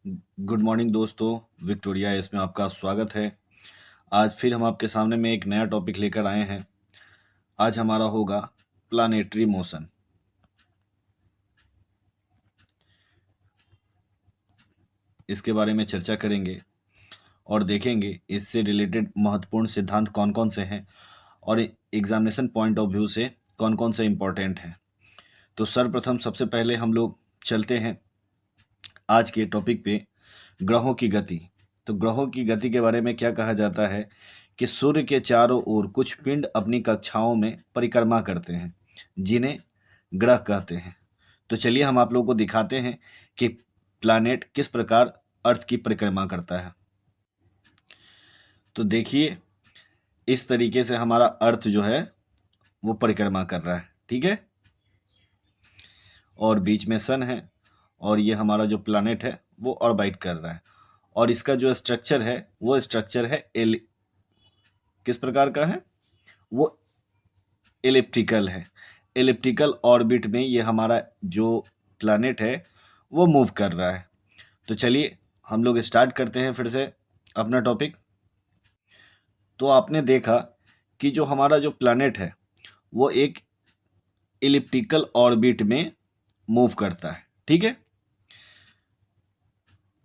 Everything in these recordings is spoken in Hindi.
गुड मॉर्निंग दोस्तों। विक्टोरिया इसमें आपका स्वागत है। आज फिर हम आपके सामने में एक नया टॉपिक लेकर आए हैं। आज हमारा होगा प्लानेटरी मोशन। इसके बारे में चर्चा करेंगे और देखेंगे इससे रिलेटेड महत्वपूर्ण सिद्धांत कौन कौन से हैं और एग्जामिनेशन पॉइंट ऑफ व्यू से कौन कौन से इम्पोर्टेंट हैं। तो सर्वप्रथम सबसे पहले हम लोग चलते हैं आज के टॉपिक पे, ग्रहों की गति। तो ग्रहों की गति के बारे में क्या कहा जाता है कि सूर्य के चारों ओर कुछ पिंड अपनी कक्षाओं में परिक्रमा करते हैं, जिन्हें ग्रह कहते हैं। तो चलिए हम आप लोगों को दिखाते हैं कि प्लैनेट किस प्रकार अर्थ की परिक्रमा करता है। तो देखिए, इस तरीके से हमारा अर्थ जो है वो परिक्रमा कर रहा है, ठीक है। और बीच में सन है और ये हमारा जो प्लैनेट है वो ऑर्बिट कर रहा है। और इसका जो स्ट्रक्चर है वो स्ट्रक्चर है किस प्रकार का है, वो एलिप्टिकल है। एलिप्टिकल ऑर्बिट में ये हमारा जो प्लैनेट है वो मूव कर रहा है। तो चलिए हम लोग स्टार्ट करते हैं फिर से अपना टॉपिक। तो आपने देखा कि जो हमारा जो प्लैनेट है वो एक एलिप्टिकल ऑर्बिट में मूव करता है, ठीक है।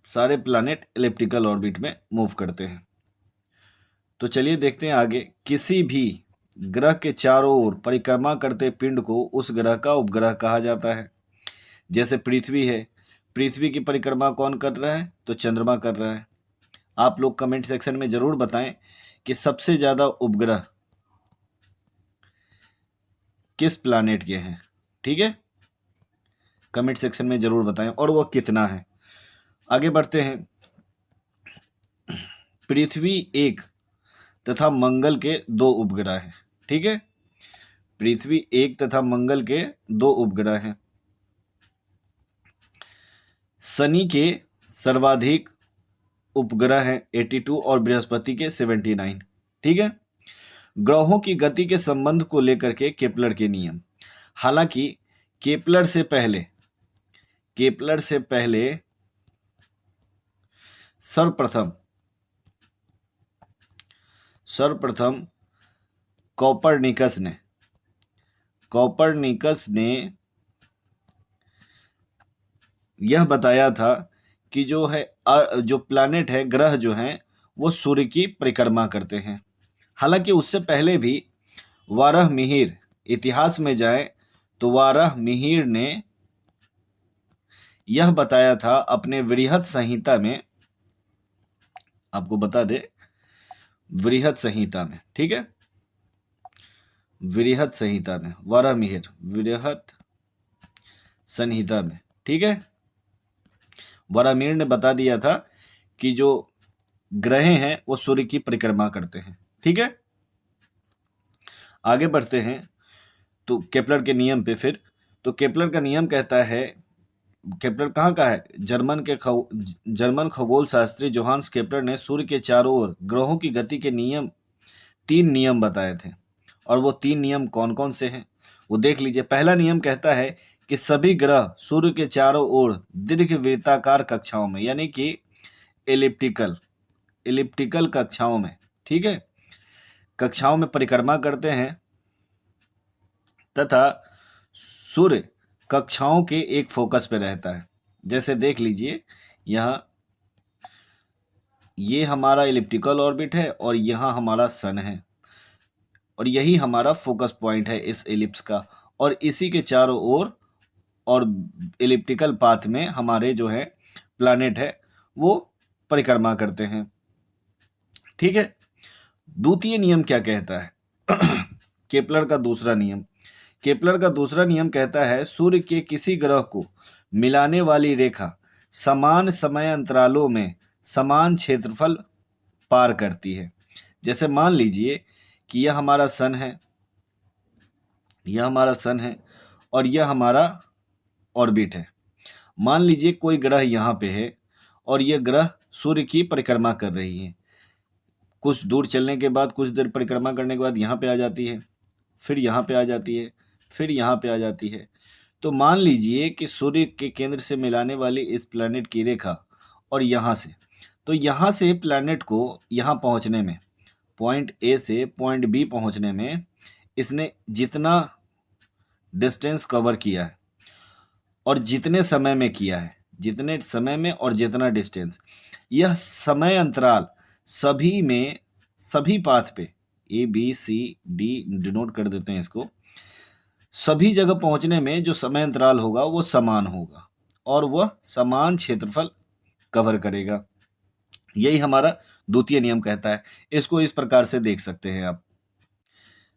सारे प्लैनेट एलिप्टिकल ऑर्बिट में मूव करते हैं। तो चलिए देखते हैं आगे। किसी भी ग्रह के चारों ओर परिक्रमा करते पिंड को उस ग्रह का उपग्रह कहा जाता है। जैसे पृथ्वी है, पृथ्वी की परिक्रमा कौन कर रहा है, तो चंद्रमा कर रहा है। आप लोग कमेंट सेक्शन में जरूर बताएं कि सबसे ज्यादा उपग्रह किस प्लैनेट के हैं, ठीक है। कमेंट सेक्शन में जरूर बताएं और वो कितना है। आगे बढ़ते हैं। पृथ्वी एक तथा मंगल के दो उपग्रह हैं, ठीक है। पृथ्वी एक तथा मंगल के दो उपग्रह हैं। शनि के सर्वाधिक उपग्रह हैं 82 और बृहस्पति के 79, ठीक है। ग्रहों की गति के संबंध को लेकर के केपलर के नियम। हालांकि केपलर से पहले सर्वप्रथम कॉपरनिकस ने यह बताया था कि जो प्लैनेट है, ग्रह जो हैं वो सूर्य की परिक्रमा करते हैं। हालांकि उससे पहले भी वाराहमिहिर, इतिहास में जाए तो वाराहमिहिर ने यह बताया था अपने वृहत संहिता में, आपको बता दे, वृहत संहिता में, ठीक है। वृहत संहिता में वाराहमिहिर वृहत संहिता में, ठीक है। वाराहमिहिर ने बता दिया था कि जो ग्रह हैं वो सूर्य की परिक्रमा करते हैं, ठीक है। आगे बढ़ते हैं तो केपलर के नियम पे फिर। तो केपलर का नियम कहता है, केपलर कहाँ का है, जर्मन खगोल शास्त्री जोहान्स केपलर ने सूर्य के चारों ओर ग्रहों की गति के तीन नियम बताए थे। और वो तीन नियम कौन कौन से हैं वो देख लीजिए। पहला नियम कहता है कि सभी ग्रह सूर्य के चारों ओर दीर्घवृत्ताकार कक्षाओं में, यानी कि एलिप्टिकल कक्षाओं में, ठीक है, कक्षाओं में परिक्रमा करते हैं तथा सूर्य कक्षाओं के एक फोकस पे रहता है। जैसे देख लीजिए, यहाँ ये हमारा एलिप्टिकल ऑर्बिट है और यहाँ हमारा सन है और यही हमारा फोकस पॉइंट है इस एलिप्स का। और इसी के चारों ओर और एलिप्टिकल पाथ में हमारे जो है प्लैनेट है वो परिक्रमा करते हैं, ठीक है। द्वितीय नियम क्या कहता है? केपलर का दूसरा नियम कहता है सूर्य के किसी ग्रह को मिलाने वाली रेखा समान समय अंतरालों में समान क्षेत्रफल पार करती है। जैसे मान लीजिए कि यह हमारा सन है और यह हमारा ऑर्बिट है। मान लीजिए कोई ग्रह यहाँ पे है और यह ग्रह सूर्य की परिक्रमा कर रही है। कुछ दूर चलने के बाद, कुछ देर परिक्रमा करने के बाद यहाँ पे आ जाती है, फिर यहाँ पे आ जाती है, फिर यहाँ पे आ जाती है। तो मान लीजिए कि सूर्य के केंद्र से मिलाने वाली इस प्लैनेट की रेखा और यहाँ से। तो यहाँ से प्लैनेट को यहाँ पहुँचने में, पॉइंट ए से पॉइंट बी पहुँचने में इसने जितना डिस्टेंस कवर किया है और जितने समय में किया है, जितने समय में और जितना डिस्टेंस, यह समय अंतराल सभी में, सभी पाथ पे A B C D denote कर देते हैं इसको, सभी जगह पहुंचने में जो समय अंतराल होगा वो समान होगा और वह समान क्षेत्रफल कवर करेगा। यही हमारा द्वितीय नियम कहता है। इसको इस प्रकार से देख सकते हैं आप।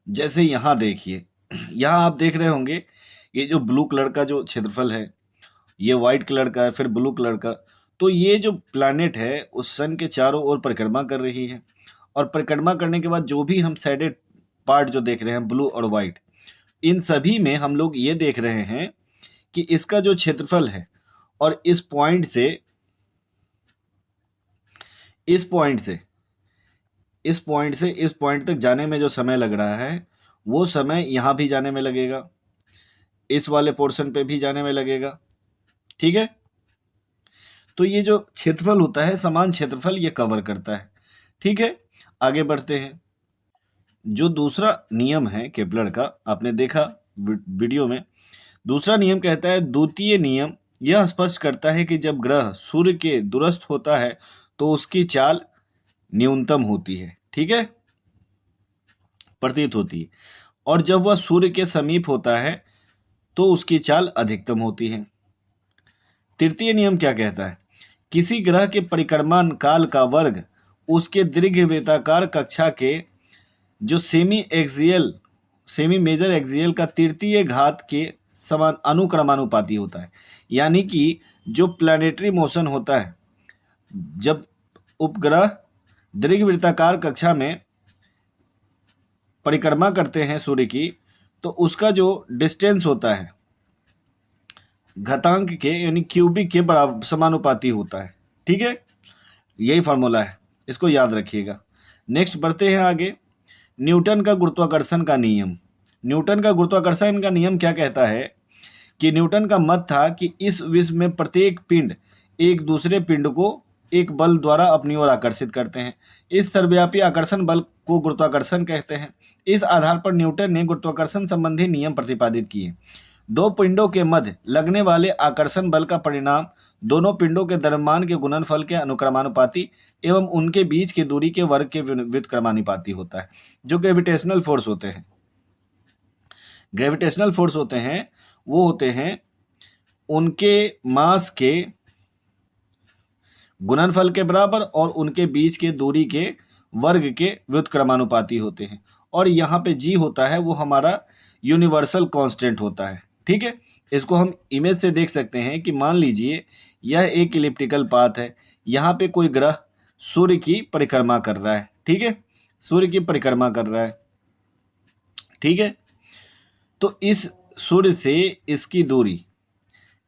जैसे यहाँ देखिए, यहाँ आप देख रहे होंगे ये जो ब्लू कलर का जो क्षेत्रफल है, ये व्हाइट कलर का है, फिर ब्लू कलर का। तो ये जो प्लैनेट है उस सन के चारों ओर परिक्रमा कर रही है और परिक्रमा करने के बाद जो भी हम साइडेड पार्ट जो देख रहे हैं ब्लू और व्हाइट, इन सभी में हम लोग ये देख रहे हैं कि इसका जो क्षेत्रफल है और इस पॉइंट से इस पॉइंट तक जाने में जो समय लग रहा है वो समय यहाँ भी जाने में लगेगा, इस वाले पोर्शन पे भी जाने में लगेगा। ठीक है, तो ये जो क्षेत्रफल होता है समान क्षेत्रफल ये कवर करता है। ठीक है, आगे बढ़ते हैं। जो दूसरा नियम है केपलर का, आपने देखा वीडियो में, दूसरा नियम कहता है, द्वितीय नियम यह स्पष्ट करता है कि जब ग्रह सूर्य के दूरस्थ होता है तो उसकी चाल न्यूनतम होती है। ठीक है, प्रतीत होती है, और जब वह सूर्य के समीप होता है तो उसकी चाल अधिकतम होती है। तृतीय नियम क्या कहता है, किसी ग्रह के परिक्रमण काल का वर्ग उसके दीर्घवृत्ताकार कक्षा के जो सेमी मेजर एक्सियल का तृतीय घात के समान अनुक्रमानुपाती होता है। यानी कि जो प्लैनेटरी मोशन होता है, जब उपग्रह दीर्घवृत्ताकार कक्षा में परिक्रमा करते हैं सूर्य की, तो उसका जो डिस्टेंस होता है घातांक के यानी क्यूबिक के बराबर समानुपाती होता है। ठीक है, यही फार्मूला है, इसको याद रखिएगा। नेक्स्ट बढ़ते हैं आगे। न्यूटन का गुरुत्वाकर्षण का नियम। न्यूटन का गुरुत्वाकर्षण का नियम क्या कहता है कि न्यूटन का मत था कि इस विश्व में प्रत्येक पिंड एक दूसरे पिंड को एक बल द्वारा अपनी ओर आकर्षित करते हैं। इस सर्वव्यापी आकर्षण बल को गुरुत्वाकर्षण कहते हैं। इस आधार पर न्यूटन ने गुरुत्वाकर्षण संबंधी नियम प्रतिपादित किए। दो पिंडों के मध्य लगने वाले आकर्षण बल का परिणाम दोनों पिंडों के द्रव्यमान के गुणनफल के अनुक्रमानुपाती एवं उनके बीच की दूरी के वर्ग के व्युत्क्रमानुपाती होता है। जो ग्रेविटेशनल फोर्स होते हैं, वो होते हैं उनके मास के गुणनफल के बराबर और उनके बीच के दूरी के वर्ग के व्युत्क्रमानुपाती होते हैं। और यहाँ पे जी होता है वो हमारा यूनिवर्सल कांस्टेंट होता है। ठीक है, इसको हम इमेज से देख सकते हैं कि मान लीजिए यह एक इलिप्टिकल पाथ है, यहाँ पे कोई ग्रह सूर्य की परिक्रमा कर रहा है। ठीक है, सूर्य की परिक्रमा कर रहा है। ठीक है, तो इस सूर्य से इसकी दूरी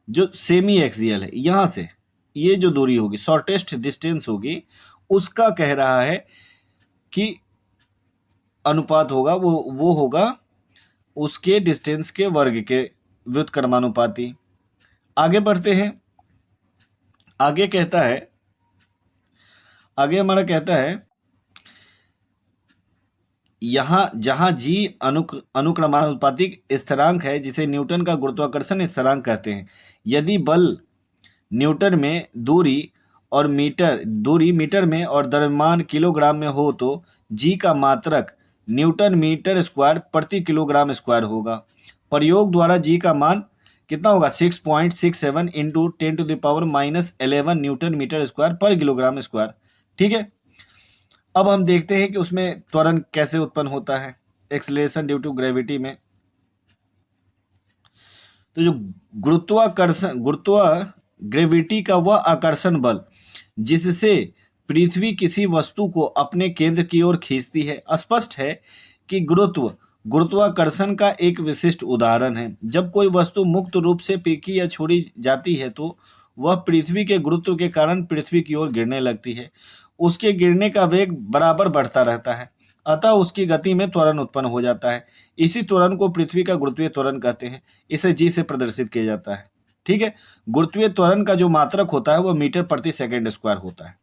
जो सेमी एक्सियल है, यहाँ से ये जो दूरी होगी, शॉर्टेस्ट डिस्टेंस होगी, उसका कह रहा है कि अनुपात होगा वो होगा उसके डिस्टेंस के वर्ग के व्युत्क्रमानुपाती। आगे बढ़ते हैं। आगे हमारा कहता है यहां जहां जी अनुक्रमानुपातिक स्थिरांक है, जिसे न्यूटन का गुरुत्वाकर्षण स्थिरांक कहते हैं। यदि बल न्यूटन में दूरी मीटर में और द्रव्यमान किलोग्राम में हो तो जी का मात्रक न्यूटन मीटर स्क्वायर प्रति किलोग्राम स्क्वायर होगा। प्रयोग द्वारा जी का मान कितना होगा, 6.67 इंटू 10⁻⁻11 न्यूटन मीटर स्क्वायर पर किलोग्राम स्क्वायर। ठीक है, अब हम देखते हैं कि उसमें त्वरण कैसे उत्पन्न होता है एक्सेलरेशन ड्यू टू ग्रेविटी में। तो जो ग्रेविटी का वह आकर्षण बल जिससे पृथ्वी किसी वस्तु को अपने केंद्र की ओर खींचती है। स्पष्ट है कि गुरुत्वाकर्षण का एक विशिष्ट उदाहरण है। जब कोई वस्तु मुक्त रूप से फेंकी या छोड़ी जाती है तो वह पृथ्वी के गुरुत्व के कारण पृथ्वी की ओर गिरने लगती है। उसके गिरने का वेग बराबर बढ़ता रहता है, अतः उसकी गति में त्वरण उत्पन्न हो जाता है। इसी त्वरण को पृथ्वी का गुरुत्वीय त्वरण कहते हैं। इसे जी से प्रदर्शित किया जाता है। ठीक है। गुरुत्वीय त्वरण का जो मात्रक होता है वो मीटर प्रति सेकंड स्क्वायर होता है।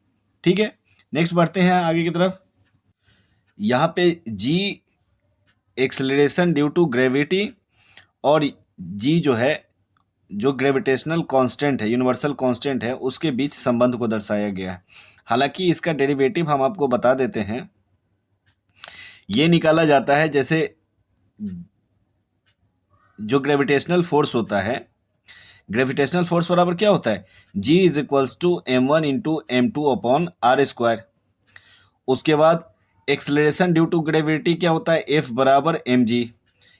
ठीक है, नेक्स्ट बढ़ते हैं आगे की तरफ। यहाँ पे जी एक्सेलरेशन ड्यू टू ग्रेविटी और जी जो है, जो ग्रेविटेशनल कांस्टेंट है, यूनिवर्सल कांस्टेंट है, उसके बीच संबंध को दर्शाया गया है। हालांकि इसका डेरिवेटिव हम आपको बता देते हैं। ये निकाला जाता है जैसे जो ग्रेविटेशनल फोर्स होता है, ग्रेविटेशनल फोर्स बराबर क्या होता है, G is equals to m1 into M2 upon R square. उसके बाद एक्सलरेशन ड्यू टू ग्रेविटी क्या होता है, F बराबर mg।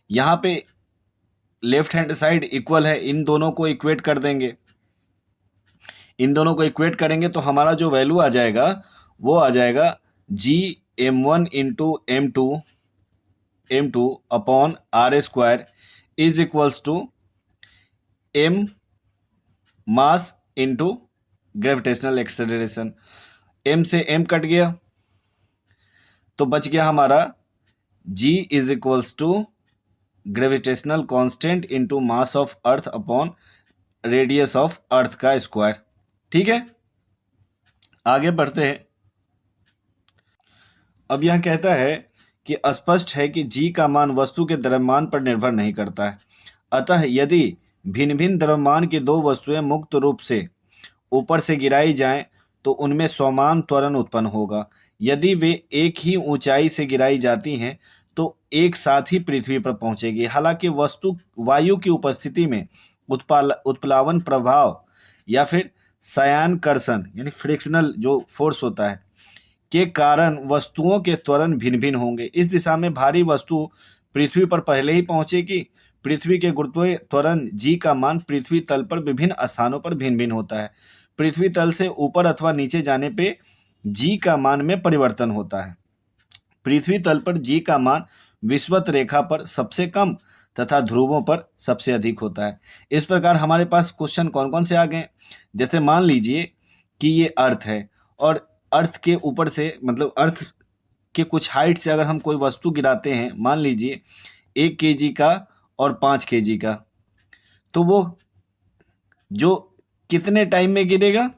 यहाँ पे लेफ्ट हैंड साइड इक्वल है, इन दोनों को इक्वेट कर देंगे। इन दोनों को इक्वेट करेंगे तो हमारा जो वैल्यू आ जाएगा वो आ जाएगा G m1 into M2 upon R square is equals to m mass into gravitational acceleration. m से m कट गया तो बच गया हमारा G is equals to gravitational constant into mass of earth upon radius of earth का स्क्वायर। ठीक है, आगे बढ़ते हैं। अब यह कहता है कि स्पष्ट है कि G का मान वस्तु के द्रव्यमान पर निर्भर नहीं करता है। अतः यदि भिन्न भिन्न द्रव्यमान की दो वस्तुएं मुक्त रूप से ऊपर से गिराई जाएं तो उनमें समान त्वरण उत्पन्न होगा। यदि वे एक ही ऊंचाई से गिराई जाती हैं तो एक साथ ही पृथ्वी पर पहुंचेगी। हालांकि वस्तु वायु की उपस्थिति में उत्प्लावन प्रभाव या फिर सयानकर्षण यानी फ्रिक्शनल जो फोर्स होता है के कारण वस्तुओं के त्वरण भिन्न भिन्न होंगे। इस दिशा में भारी वस्तु पृथ्वी पर पहले ही पहुंचेगी। पृथ्वी के गुरुत्वीय त्वरण G का मान पृथ्वी तल पर विभिन्न स्थानों पर भिन्न भिन्न होता है। पृथ्वी तल से ऊपर अथवा नीचे जाने पे G का मान में परिवर्तन होता है। पृथ्वी तल पर G का मान विषुवत रेखा पर सबसे कम तथा ध्रुवों पर सबसे अधिक होता है। इस प्रकार हमारे पास क्वेश्चन कौन कौन से आ गए, जैसे मान लीजिए कि ये अर्थ है और अर्थ के ऊपर से मतलब अर्थ के कुछ हाइट से अगर हम कोई वस्तु गिराते हैं, मान लीजिए 1 kg का और 5 kg का, तो वो जो कितने टाइम में गिरेगा,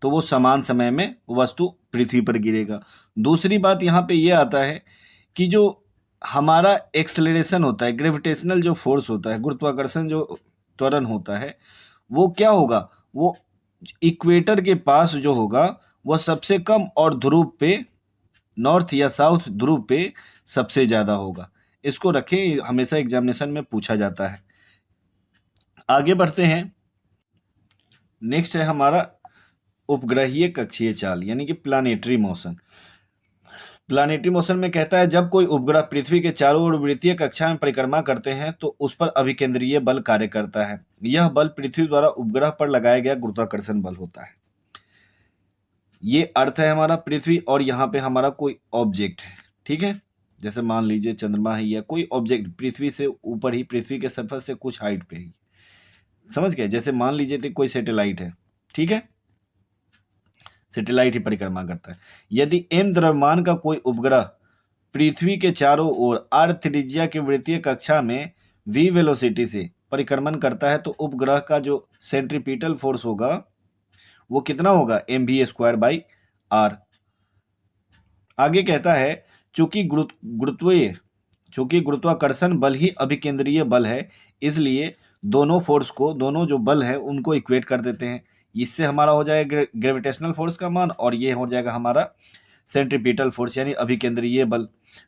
तो वो समान समय में वस्तु पृथ्वी पर गिरेगा। दूसरी बात यहाँ पे ये आता है कि जो हमारा एक्सेलरेशन होता है, ग्रेविटेशनल जो फोर्स होता है, गुरुत्वाकर्षण जो त्वरण होता है, वो क्या होगा, वो इक्वेटर के पास जो होगा वह सबसे कम और ध्रुव पे, नॉर्थ या साउथ ध्रुव पे सबसे ज़्यादा होगा। इसको रखें, हमेशा एग्जामिनेशन में पूछा जाता है। आगे बढ़ते हैं। नेक्स्ट है हमारा उपग्रहीय कक्षीय चाल यानी कि प्लानेटरी मोशन। प्लानेटरी मोशन में कहता है जब कोई उपग्रह पृथ्वी के चारों ओर वृत्तीय कक्षा में परिक्रमा करते हैं तो उस पर अभिकेंद्रीय बल कार्य करता है। यह बल पृथ्वी द्वारा उपग्रह पर लगाया गया गुरुत्वाकर्षण बल होता है। ये अर्थ है हमारा पृथ्वी, और यहाँ पे हमारा कोई ऑब्जेक्ट है। ठीक है, जैसे मान लीजिए चंद्रमा है या कोई ऑब्जेक्ट पृथ्वी से ऊपर ही, पृथ्वी के सरफेस से कुछ हाइट पे ही, समझ गए। जैसे मान लीजिए तो कोई सैटेलाइट है, ठीक है, सैटेलाइट ही परिक्रमा करता है। यदि m द्रव्यमान का कोई उपग्रह पृथ्वी के चारों ओर r त्रिज्या की वृत्तीय कक्षा में v वेलोसिटी से परिक्रमण करता है तो उपग्रह का जो सेंट्रीपिटल फोर्स होगा वो कितना होगा, mv²/r। आगे कहता है चूंकि गुरुत्वाकर्षण बल ही अभिकेंद्रीय बल है, इसलिए दोनों फोर्स को, दोनों जो बल है उनको इक्वेट कर देते हैं। इससे हमारा हो जाएगा ग्रेविटेशनल फोर्स का मान, और ये हो जाएगा हमारा सेंट्रीपिटल फोर्स यानी अभिकेंद्रीय बल।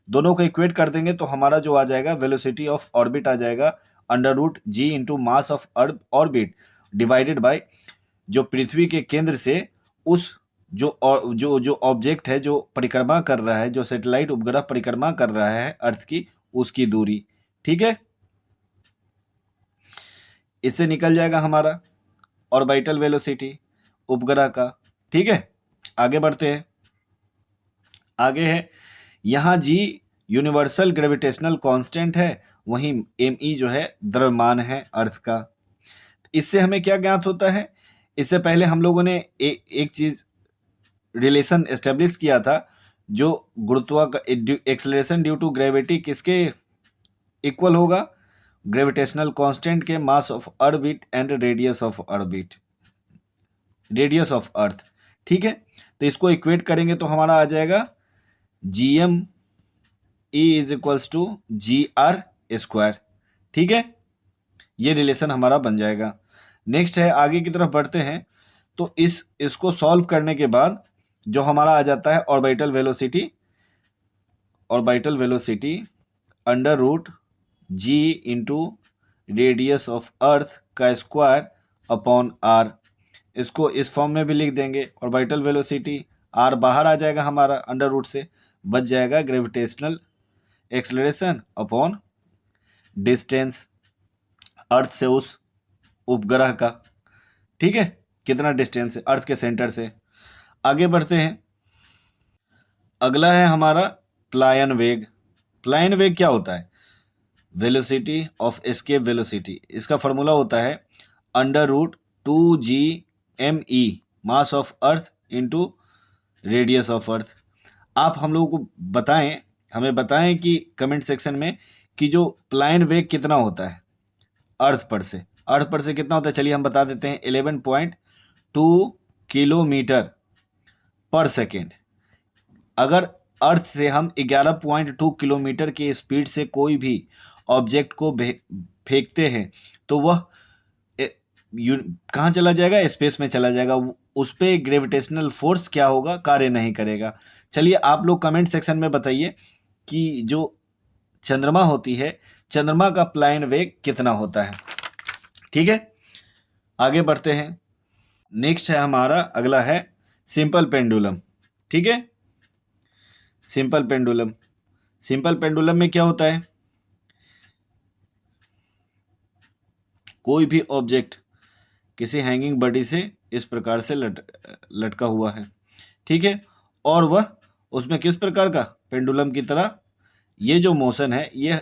दोनों को इक्वेट कर देंगे तो हमारा जो आ जाएगा वेलोसिटी ऑफ ऑर्बिट आ जाएगा √g into mass of orbit divided by जो पृथ्वी के केंद्र से उस जो ऑब्जेक्ट है जो परिक्रमा कर रहा है, जो सैटेलाइट उपग्रह परिक्रमा कर रहा है अर्थ की, उसकी दूरी। ठीक है, इससे निकल जाएगा हमारा ऑर्बिटल वेलोसिटी उपग्रह का। ठीक है, आगे बढ़ते हैं। आगे है यहाँ G यूनिवर्सल ग्रेविटेशनल कांस्टेंट है, वहीं me जो है द्रव्यमान है अर्थ का। इससे हमें क्या ज्ञात होता है, इससे पहले हम लोगों ने एक चीज रिलेशन एस्टेब्लिश किया था, जो एक्सेलरेशन ड्यू टू ग्रेविटी किसके इक्वल होगा, ग्रेविटेशनल कांस्टेंट के mass of orbit and radius of orbit, radius of अर्थ। ठीक है, तो इसको इक्वेट करेंगे तो हमारा आ जाएगा GM E is equals to GR square. ठीक है, ये रिलेशन हमारा बन जाएगा। नेक्स्ट है, आगे की तरफ बढ़ते हैं, तो इसको सॉल्व करने के बाद जो हमारा आ जाता है orbital velocity, orbital velocity under root G into radius of earth का स्क्वायर अपॉन R। इसको इस फॉर्म में भी लिख देंगे, ऑर्बिटल वेलोसिटी R बाहर आ जाएगा हमारा अंडर रूट से, बच जाएगा ग्रेविटेशनल एक्सेलरेशन अपॉन डिस्टेंस अर्थ से उस उपग्रह का। ठीक है, कितना डिस्टेंस है अर्थ के सेंटर से। आगे बढ़ते हैं, अगला है हमारा प्लायन वेग। प्लायन वेग क्या होता है? वेलोसिटी ऑफ एस्केप वेलोसिटी, इसका फॉर्मूला होता है under root 2GME mass of earth into radius of earth. आप हम लोगों को बताएं, हमें बताएं कि कमेंट सेक्शन में कि जो प्लायन वेग कितना होता है अर्थ पर से, अर्थ पर से कितना होता है। चलिए हम बता देते हैं, 11.2 किलोमीटर पर सेकेंड। अगर अर्थ से हम 11.2 किलोमीटर के स्पीड से कोई भी ऑब्जेक्ट को फेंकते हैं तो वह कहाँ चला जाएगा? स्पेस में चला जाएगा। उस पर ग्रेविटेशनल फोर्स क्या होगा? कार्य नहीं करेगा। चलिए आप लोग कमेंट सेक्शन में बताइए कि जो चंद्रमा होती है, चंद्रमा का प्लायन वेग कितना होता है। ठीक है, आगे बढ़ते हैं। नेक्स्ट है हमारा, अगला है सिंपल पेंडुलम। ठीक है, सिंपल पेंडुलम। सिंपल पेंडुलम में क्या होता है? कोई भी ऑब्जेक्ट किसी हैंगिंग बॉडी से इस प्रकार से लटका हुआ है। ठीक है, और वह उसमें किस प्रकार का? पेंडुलम की तरह। ये जो मोशन है ये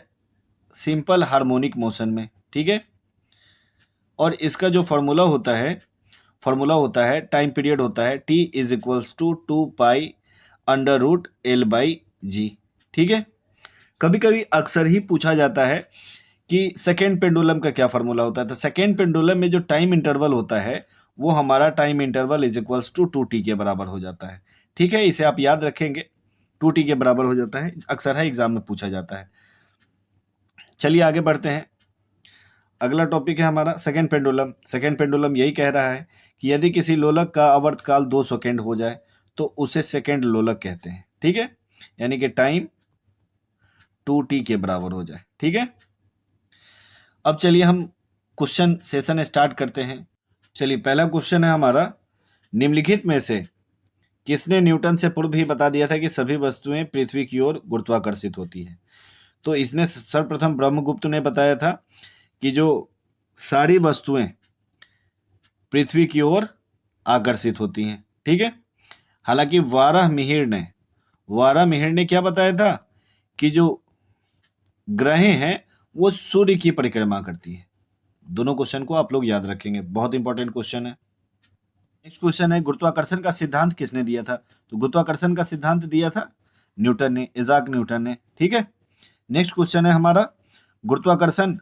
सिंपल हार्मोनिक मोशन में। ठीक है, और इसका जो फॉर्मूला होता है टाइम पीरियड होता है T is equals to 2 under root L/G। ठीक है, कभी कभी अक्सर ही पूछा जाता है कि सेकेंड पेंडुलम का क्या फॉर्मूला होता है। तो सेकेंड पेंडुलम में जो टाइम इंटरवल होता है वो हमारा time interval is equals to 2T के बराबर हो जाता है। ठीक है, इसे आप याद रखेंगे, 2T के बराबर हो जाता है, अक्सर है एग्जाम में पूछा जाता है। चलिए आगे बढ़ते हैं, अगला टॉपिक है हमारा सेकेंड पेंडुलम। सेकेंड पेंडुलम यही कह रहा है कि यदि किसी लोलक का आवर्तकाल 2 सेकेंड हो जाए तो उसे सेकेंड लोलक कहते हैं। ठीक है, यानी कि टाइम 2T के बराबर हो जाए। ठीक है, अब चलिए हम क्वेश्चन सेशन स्टार्ट करते हैं। चलिए पहला क्वेश्चन है हमारा, निम्नलिखित में से किसने न्यूटन से पूर्व ही बता दिया था कि सभी वस्तुएं पृथ्वी की ओर गुरुत्वाकर्षित होती है? तो इसने सर्वप्रथम ब्रह्मगुप्त ने बताया था कि जो सारी वस्तुएं पृथ्वी की ओर आकर्षित होती हैं। ठीक है, हालांकि वारामिहिर ने क्या बताया था कि जो ग्रहें हैं वो सूर्य की परिक्रमा करती है। दोनों क्वेश्चन को आप लोग याद रखेंगे, बहुत इंपॉर्टेंट क्वेश्चन है। नेक्स्ट क्वेश्चन है, गुरुत्वाकर्षण का सिद्धांत किसने दिया था? तो गुरुत्वाकर्षण का सिद्धांत दिया था न्यूटन ने, इजाक न्यूटन ने। ठीक है, नेक्स्ट क्वेश्चन है हमारा, गुरुत्वाकर्षण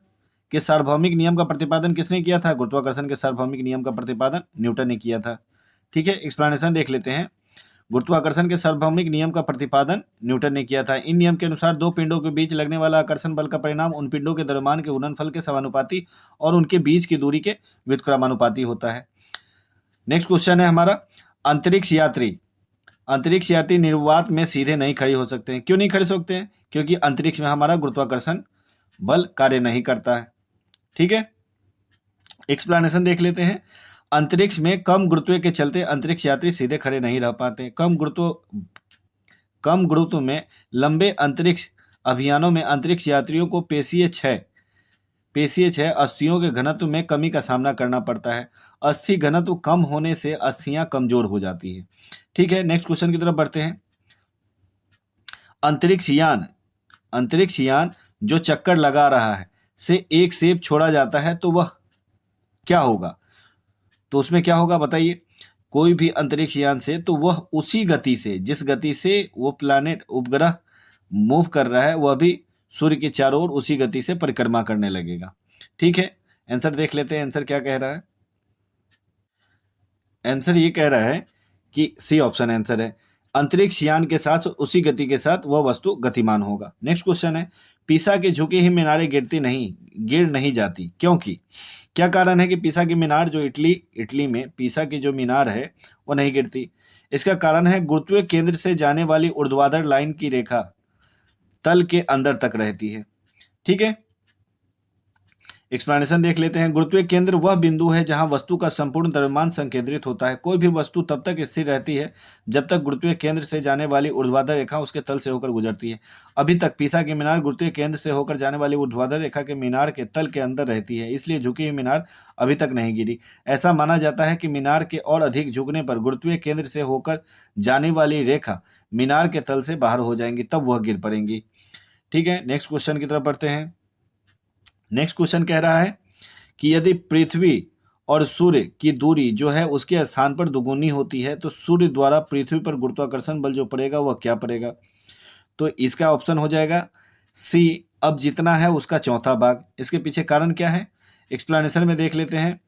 के सार्वभौमिक नियम का प्रतिपादन किसने किया था? गुरुत्वाकर्षण के सार्वभौमिक नियम का प्रतिपादन न्यूटन ने किया था। ठीक है, एक्सप्लेनेशन देख लेते हैं। गुरुत्वाकर्षण के सार्वभौमिक नियम का प्रतिपादन न्यूटन ने किया था। इन नियम के अनुसार दो पिंडों के बीच लगने वाला आकर्षण बल का परिणाम उन पिंडों के द्रव्यमान के गुणनफल के समानुपाती और उनके बीच की दूरी के व्युत्क्रमानुपाती होता है। नेक्स्ट क्वेश्चन है हमारा, अंतरिक्ष यात्री निर्वात में सीधे नहीं खड़े हो सकते हैं। क्यों नहीं खड़े हो सकते हैं? क्योंकि अंतरिक्ष में हमारा गुरुत्वाकर्षण बल कार्य नहीं करता है। ठीक है, एक्सप्लेनेशन देख लेते हैं। अंतरिक्ष में कम गुरुत्व के चलते अंतरिक्ष यात्री सीधे खड़े नहीं रह पाते। कम गुरुत्व में लंबे अंतरिक्ष अभियानों में अंतरिक्ष यात्रियों को पेशीय क्षय अस्थियों के घनत्व में कमी का सामना करना पड़ता है। अस्थि घनत्व कम होने से अस्थियां कमजोर हो जाती है। ठीक है, नेक्स्ट क्वेश्चन की तरफ बढ़ते हैं। अंतरिक्ष यान जो चक्कर लगा रहा है से एक सेब छोड़ा जाता है तो वह क्या होगा? तो उसमें क्या होगा बताइए। कोई भी अंतरिक्ष यान से तो वह उसी गति से, जिस गति से वो प्लैनेट उपग्रह मूव कर रहा है, वह भी सूर्य के चारों ओर उसी गति से परिक्रमा करने लगेगा। ठीक है, आंसर देख लेते हैं। आंसर क्या कह रहा है? आंसर ये कह रहा है कि सी ऑप्शन आंसर है, अंतरिक्ष यान के साथ उसी गति के साथ वह वस्तु गतिमान होगा। नेक्स्ट क्वेश्चन है, पीसा की झुकी हुई मीनारें गिर नहीं जाती क्योंकि? क्या कारण है कि पीसा की मीनार जो इटली में पीसा की जो मीनार है वो नहीं गिरती? इसका कारण है गुरुत्वीय केंद्र से जाने वाली ऊर्ध्वाधर लाइन की रेखा तल के अंदर तक रहती है। ठीक है, एक्सप्लेनेशन देख लेते हैं। गुरुत्वीय केंद्र वह बिंदु है जहां वस्तु का संपूर्ण द्रव्यमान संकेंद्रित होता है। कोई भी वस्तु तब तक स्थिर रहती है जब तक गुरुत्वीय केंद्र से जाने वाली ऊर्ध्वाधर रेखा उसके तल से होकर गुजरती है। अभी तक पीसा की मीनार गुरुत्वीय केंद्र से होकर जाने वाली ऊर्ध्वाधर रेखा के मीनार के तल के अंदर रहती है, इसलिए झुकी हुई मीनार अभी तक नहीं गिरी। ऐसा माना जाता है कि मीनार के और अधिक झुकने पर गुरुत्वीय केंद्र से होकर जाने वाली रेखा मीनार के तल से बाहर हो जाएंगी, तब वह गिर पड़ेंगी। ठीक है, नेक्स्ट क्वेश्चन की तरफ बढ़ते हैं। नेक्स्ट क्वेश्चन कह रहा है कि यदि पृथ्वी और सूर्य की दूरी जो है उसके स्थान पर दुगुनी होती है तो सूर्य द्वारा पृथ्वी पर गुरुत्वाकर्षण बल जो पड़ेगा वह क्या पड़ेगा? तो इसका ऑप्शन हो जाएगा सी, अब जितना है उसका चौथा भाग। इसके पीछे कारण क्या है, एक्सप्लेनेशन में देख लेते हैं।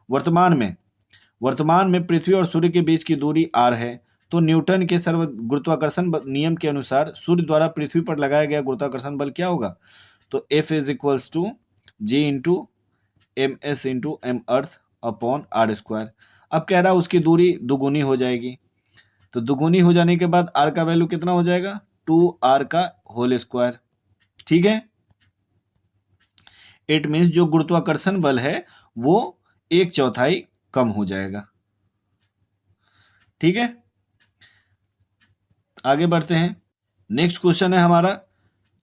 वर्तमान में पृथ्वी और सूर्य के बीच की दूरी r है, तो न्यूटन के सर्व गुरुत्वाकर्षण नियम के अनुसार सूर्य द्वारा पृथ्वी पर लगाया गया गुरुत्वाकर्षण बल क्या होगा? तो F is equals to G into M S into M earth upon R square. अब कह रहा है उसकी दूरी दुगुनी हो जाएगी, तो दुगुनी हो जाने के बाद आर का वैल्यू कितना हो जाएगा? 2r का होल स्क्वायर। ठीक है, इट मीन्स जो गुरुत्वाकर्षण बल है वो 1/4 कम हो जाएगा। ठीक है, आगे बढ़ते हैं। नेक्स्ट क्वेश्चन है हमारा,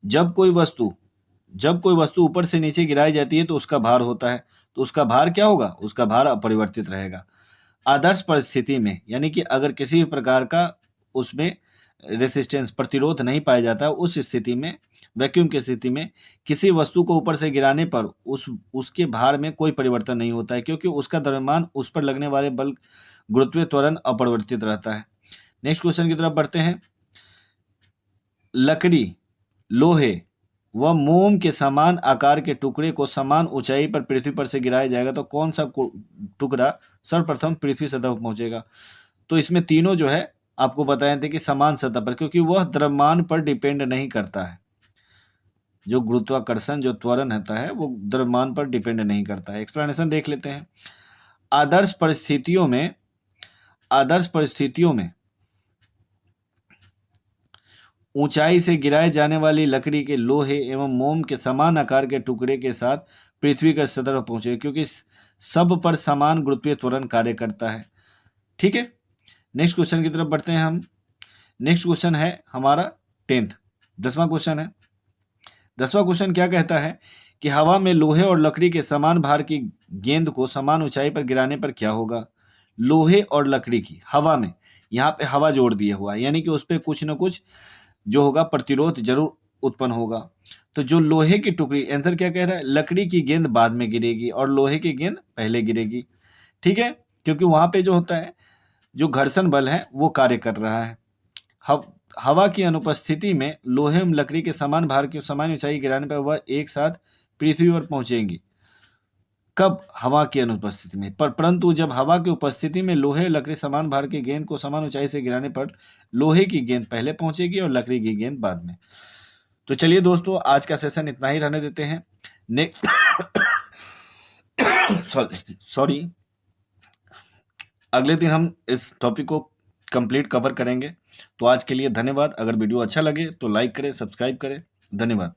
जब कोई वस्तु ऊपर से नीचे गिराई जाती है तो उसका भार होता है, तो उसका भार क्या होगा? उसका भार अपरिवर्तित रहेगा। आदर्श परिस्थिति में, यानी कि अगर किसी भी प्रकार का उसमें रेसिस्टेंस प्रतिरोध नहीं पाया जाता, उस स्थिति में, वैक्यूम की स्थिति में किसी वस्तु को ऊपर से गिराने पर उसके भार में कोई परिवर्तन नहीं होता है, क्योंकि उसका द्रव्यमान उस पर लगने वाले बल गुरुत्वीय त्वरण अपरिवर्तित रहता है। नेक्स्ट क्वेश्चन की तरफ बढ़ते हैं। लकड़ी, लोहे व मोम के समान आकार के टुकड़े को समान ऊंचाई पर पृथ्वी पर से गिराया जाएगा तो कौन सा टुकड़ा सर्वप्रथम पृथ्वी सतह पर पहुंचेगा? तो इसमें तीनों जो है आपको बताए थे कि समान सतह पर, क्योंकि वह द्रव्यमान पर डिपेंड नहीं करता है। जो गुरुत्वाकर्षण जो त्वरण होता है वो द्रव्यमान पर डिपेंड नहीं करता है। एक्सप्लेनेशन देख लेते हैं। आदर्श परिस्थितियों में ऊंचाई से गिराए जाने वाली लकड़ी के लोहे एवं मोम के समान आकार के टुकड़े के साथ पृथ्वी का सतह पर पहुंचे, क्योंकि सब पर समान गुरुत्वीय त्वरण कार्य करता है। ठीक है, नेक्स्ट क्वेश्चन की तरफ बढ़ते हैं हम। नेक्स्ट क्वेश्चन है हमारा 10वां क्वेश्चन है। 10वां क्वेश्चन क्या कहता है कि हवा में लोहे और लकड़ी के समान भार की गेंद को समान ऊंचाई पर गिराने पर क्या होगा? लोहे और लकड़ी की हवा में, यहाँ पे हवा जोड़ दिया हुआ है, यानी कि उस पर कुछ न कुछ जो होगा प्रतिरोध जरूर उत्पन्न होगा। तो जो लोहे की टुकड़ी, आंसर क्या कह रहा है? लकड़ी की गेंद बाद में गिरेगी और लोहे की गेंद पहले गिरेगी। ठीक है, क्योंकि वहां पे जो होता है जो घर्षण बल है वो कार्य कर रहा है। हवा की अनुपस्थिति में लोहे एवं लकड़ी के समान भार की समान ऊंचाई गिराने पर वह एक साथ पृथ्वी पर पहुंचेंगी। कब? हवा की अनुपस्थिति में। परंतु जब हवा की उपस्थिति में लोहे लकड़ी समान भार की गेंद को समान ऊंचाई से गिराने पर लोहे की गेंद पहले पहुंचेगी और लकड़ी की गेंद बाद में। तो चलिए दोस्तों, आज का सेशन इतना ही रहने देते हैं। नेक्स्ट सॉरी, अगले दिन हम इस टॉपिक को कंप्लीट कवर करेंगे। तो आज के लिए धन्यवाद। अगर वीडियो अच्छा लगे तो लाइक करें, सब्सक्राइब करें। धन्यवाद।